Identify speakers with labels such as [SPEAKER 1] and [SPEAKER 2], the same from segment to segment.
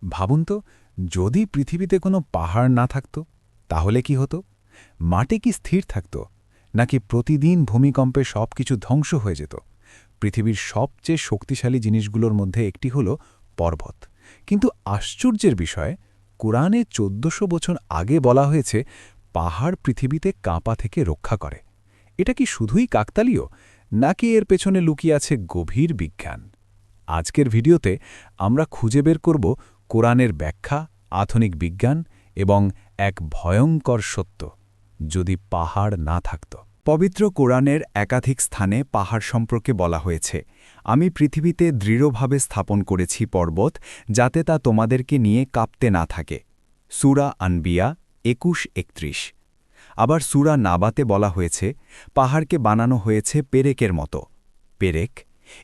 [SPEAKER 1] ভাবুন তো, যদি পৃথিবীতে কোনো পাহাড় না থাকত তাহলে কি হতো? মাটি কি স্থির থাকত, নাকি প্রতিদিন ভূমিকম্পে সবকিছু ধ্বংস হয়ে যেত? পৃথিবীর সবচেয়ে শক্তিশালী জিনিসগুলোর মধ্যে একটি হল পর্বত। কিন্তু আশ্চর্যের বিষয়, কোরআনে ১৪০০ বছর আগে বলা হয়েছে পাহাড় পৃথিবীতে কাঁপা থেকে রক্ষা করে। এটা কি শুধুই কাকতালীয়, নাকি এর পেছনে লুকিয়ে আছে গভীর বিজ্ঞান? আজকের ভিডিওতে আমরা খুঁজে বের করব কোরআনের ব্যাখ্যা, আধুনিক বিজ্ঞান এবং এক ভয়ঙ্কর সত্য: যদি পাহাড় না থাকত।
[SPEAKER 2] পবিত্র কোরআনের একাধিক স্থানে পাহাড় সম্পর্কে বলা হয়েছে, আমি পৃথিবীতে দৃঢ়ভাবে স্থাপন করেছি পর্বত, যাতে তা তোমাদেরকে নিয়ে কাঁপতে না থাকে। সূরা আনবিয়া ২১-৩১। আবার সূরা নাবাতে বলা হয়েছে, পাহাড়কে বানানো হয়েছে পেরেকের মতো। পেরেক,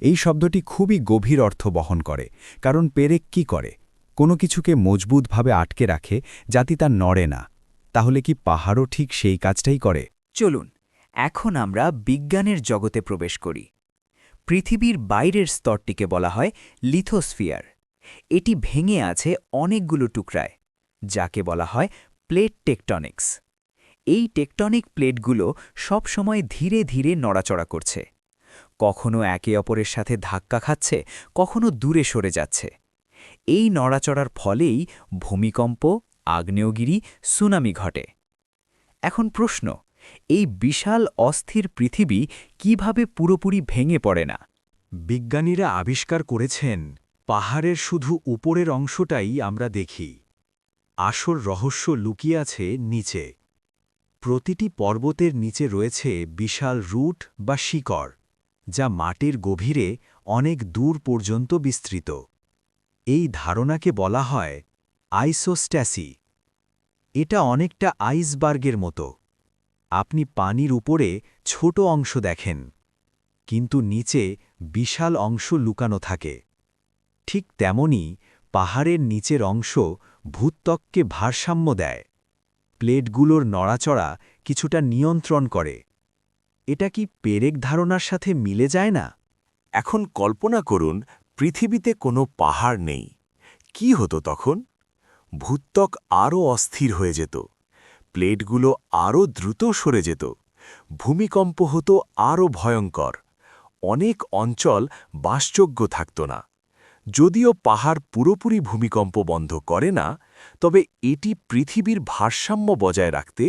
[SPEAKER 2] এই শব্দটি খুবই গভীর অর্থ বহন করে, কারণ পেরেক কি করে? কোনো কিছুকে মজবুতভাবে আটকে রাখে যাতে তা নড়ে না। তাহলে কি পাহাড়ও ঠিক সেই কাজটাই করে?
[SPEAKER 3] চলুন এখন আমরা বিজ্ঞানের জগতে প্রবেশ করি। পৃথিবীর বাইরের স্তরটিকে বলা হয় লিথোস্ফিয়ার। এটি ভেঙে আছে অনেকগুলো টুকরায়, যাকে বলা হয় প্লেট টেকটনিক্স। এই টেকটনিক প্লেটগুলো সবসময় ধীরে ধীরে নড়াচড়া করছে, কখনো একে অপরের সাথে ধাক্কা খাচ্ছে, কখনো দূরে সরে যাচ্ছে। এই নড়াচড়ার ফলেই ভূমিকম্প, আগ্নেয়গিরি, সুনামি ঘটে। এখন প্রশ্ন, এই বিশাল অস্থির পৃথিবী কিভাবে পুরোপুরি ভেঙে পড়ে না?
[SPEAKER 2] বিজ্ঞানীরা আবিষ্কার করেছেন, পাহাড়ের শুধু উপরের অংশটাই আমরা দেখি। আসল রহস্য লুকিয়ে আছে নিচে। প্রতিটি পর্বতের নিচে রয়েছে বিশাল রুট বা শিকড়, যা মাটির গভীরে অনেক দূর পর্যন্ত বিস্তৃত। এই ধারণাকে বলা হয় আইসোস্ট্যাসি। এটা অনেকটা আইসবার্গের মতো। আপনি পানির উপরে ছোট অংশ দেখেন, কিন্তু নিচে বিশাল অংশ লুকানো থাকে। ঠিক তেমনি পাহাড়ের নিচের অংশ ভূত্বককে ভারসাম্য দেয়। প্লেটগুলোর নড়াচড়া কিছুটা নিয়ন্ত্রণ করে। এটা কি পেরেক ধারণার সাথে মিলে যায় না?
[SPEAKER 4] এখন কল্পনা করুন, পৃথিবীতে কোনো পাহাড় নেই। কি হতো তখন? ভূত্বক আরও অস্থির হয়ে যেত, প্লেটগুলো আরও দ্রুত সরে যেত, ভূমিকম্প হতো আরও ভয়ঙ্কর। অনেক অঞ্চল বাসযোগ্য থাকত না। যদিও পাহাড় পুরোপুরি ভূমিকম্প বন্ধ করে না, তবে এটি পৃথিবীর ভারসাম্য বজায় রাখতে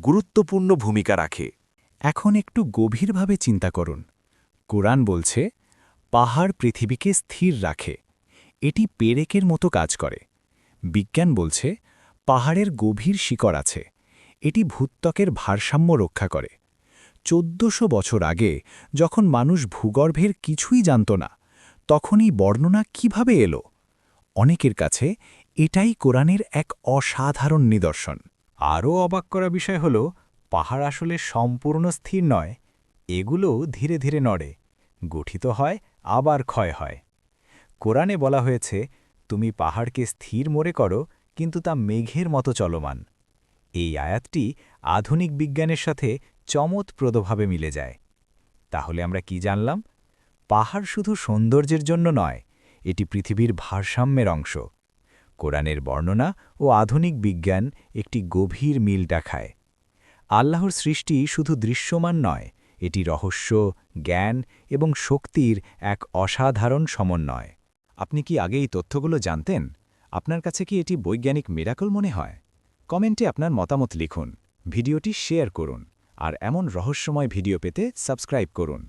[SPEAKER 4] গুরুত্বপূর্ণ ভূমিকা রাখে।
[SPEAKER 1] এখন একটু গভীরভাবে চিন্তা করুন। কোরআন বলছে, পাহাড় পৃথিবীকে স্থির রাখে। এটি পেরেকের মতো কাজ করে। বিজ্ঞান বলছে, পাহাড়ের গভীর শিকড় আছে। এটি ভূত্বকের ভারসাম্য রক্ষা করে। ১৪০০ বছর আগে, যখন মানুষ ভূগর্ভের কিছুই জানত না, তখনই বর্ণনা কিভাবে এলো? অনেকের কাছে এটাই কোরআনের এক অসাধারণ নিদর্শন। আরও অবাক করা বিষয় হল, পাহাড় আসলে সম্পূর্ণ স্থির নয়। এগুলো ধীরে ধীরে নড়ে, গঠিত হয়, আবার ক্ষয় হয়। কোরআনে বলা হয়েছে, তুমি পাহাড়কে স্থির মনে করো, কিন্তু তা মেঘের মতো চলমান। এই আয়াতটি আধুনিক বিজ্ঞানের সাথে চমৎপ্রদভাবে মিলে যায়। তাহলে আমরা কি জানলাম? পাহাড় শুধু সৌন্দর্যের জন্য নয়, এটি পৃথিবীর ভারসাম্যের অংশ। কোরআনের বর্ণনা ও আধুনিক বিজ্ঞান একটি গভীর মিল দেখায়। আল্লাহর সৃষ্টি শুধু দৃশ্যমান নয়, এটি রহস্য, জ্ঞান এবং শক্তির এক অসাধারণ সমন্বয়। আপনি কি আগে এই তথ্যগুলো জানতেন? আপনার কাছে কি এটি বৈজ্ঞানিক মিরাকল মনে হয়? কমেন্টে আপনার মতামত লিখুন, ভিডিওটি শেয়ার করুন, আর এমন রহস্যময় ভিডিও পেতে সাবস্ক্রাইব করুন।